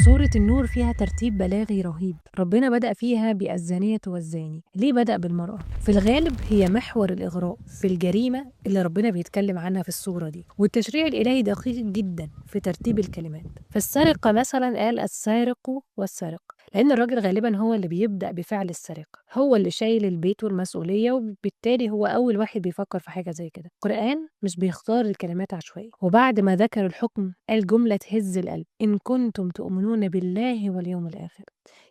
سورة النور فيها ترتيب بلاغي رهيب. ربنا بدأ فيها بالزانية والزاني. ليه بدأ بالمرأة؟ في الغالب هي محور الإغراء في الجريمة اللي ربنا بيتكلم عنها في السورة دي، والتشريع الإلهي دقيق جدا في ترتيب الكلمات. فالسرقة مثلا قال السارق والسارق، لأن الراجل غالبا هو اللي بيبدأ بفعل السرقة، هو اللي شايل البيت والمسؤولية، وبالتالي هو أول واحد بيفكر في حاجة زي كده. القرآن مش بيختار الكلمات عشوائي، وبعد ما ذكر الحكم قال جملة تهز القلب: إن كنتم تؤمنون بالله واليوم الآخر.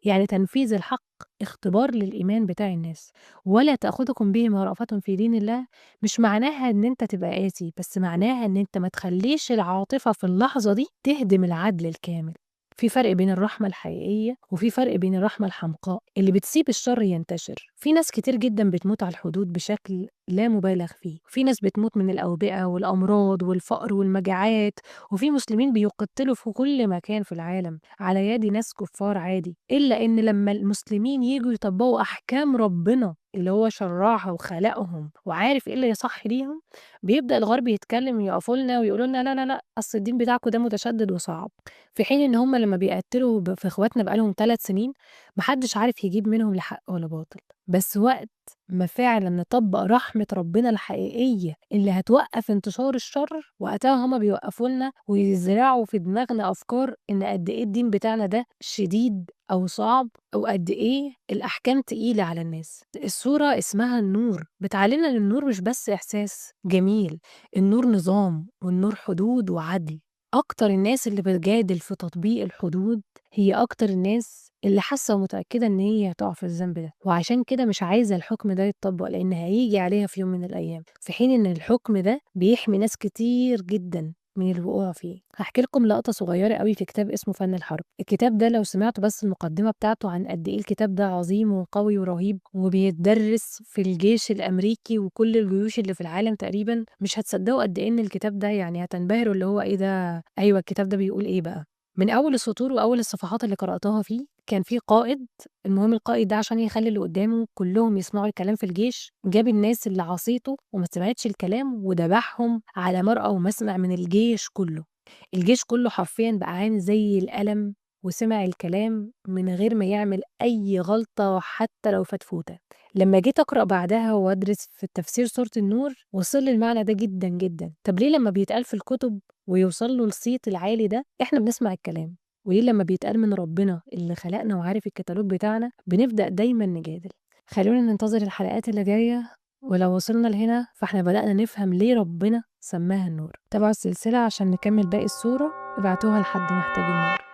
يعني تنفيذ الحق اختبار للإيمان بتاع الناس. ولا تأخذكم بهما رأفة في دين الله مش معناها إن أنت تبقى قاسي، بس معناها إن أنت ما تخليش العاطفة في اللحظة دي تهدم العدل الكامل. في فرق بين الرحمة الحقيقية وفي فرق بين الرحمة الحمقاء اللي بتسيب الشر ينتشر. في ناس كتير جدا بتموت على الحدود بشكل لا مبالغ فيه، في ناس بتموت من الأوبئة والأمراض والفقر والمجاعات، وفي مسلمين بيقتلوا في كل مكان في العالم على يد ناس كفار عادي. إلا إن لما المسلمين يجوا يطبقوا أحكام ربنا اللي هو شرعها وخلقهم وعارف إيه اللي يصح ليهم، بيبدأ الغرب يتكلم ويقفوا لنا ويقولوا لنا لا لا لا، أصل الدين بتاعكم ده متشدد وصعب. في حين إن هم لما بيقتلوا في إخواتنا بقالهم 3 سنين محدش عارف يجيب منهم لحق ولا باطل. بس وقت ما فعلا نطبق رحمة ربنا الحقيقية اللي هتوقف انتشار الشر، وقتها هما بيوقفوا لنا ويزرعوا في دماغنا أفكار إن قد إيه الدين بتاعنا ده شديد أو صعب، أو قد إيه الأحكام تقيلة على الناس. السورة اسمها النور، بتعلمنا إن النور مش بس إحساس جميل، النور نظام، والنور حدود وعدل. أكتر الناس اللي بتجادل في تطبيق الحدود هي أكتر الناس اللي حاسة ومتأكدة إن هي هتقع في الذنب ده، وعشان كده مش عايزة الحكم ده يتطبق، لأن هيجي عليها في يوم من الأيام، في حين إن الحكم ده بيحمي ناس كتير جدا من الوقوع فيه. هحكي لكم لقطة صغيرة قوي في كتاب اسمه فن الحرب. الكتاب ده لو سمعتوا بس المقدمة بتاعته عن قد إيه الكتاب ده عظيم وقوي ورهيب وبيتدرس في الجيش الأمريكي وكل الجيوش اللي في العالم تقريبا، مش هتصدقوا قد إيه إن الكتاب ده يعني هتنبهروا، اللي هو إيه ده، أيوة الكتاب ده بيقول إيه بقى. من أول السطور وأول الصفحات اللي قرأتها فيه كان في قائد. المهم القائد ده عشان يخلي اللي قدامه كلهم يسمعوا الكلام في الجيش، جاب الناس اللي عصيته وما سمعتش الكلام وذبحهم على مرأى ومسمع من الجيش كله. الجيش كله حرفيا بقى عامل زي القلم، وسمع الكلام من غير ما يعمل أي غلطة حتى لو فتفوتة. لما جيت أقرأ بعدها وأدرس في التفسير سورة النور وصل لي المعنى ده جدا جدا. طب ليه لما بيتقال في الكتب ويوصل له الصيت العالي ده احنا بنسمع الكلام، وليه لما بيتقال من ربنا اللي خلقنا وعارف الكتالوج بتاعنا بنبدأ دايما نجادل؟ خلونا ننتظر الحلقات اللي جاية، ولو وصلنا لهنا فاحنا بدأنا نفهم ليه ربنا سماها النور. تابعوا السلسلة عشان نكمل باقي السورة، ابعتوها لحد محتاج النور.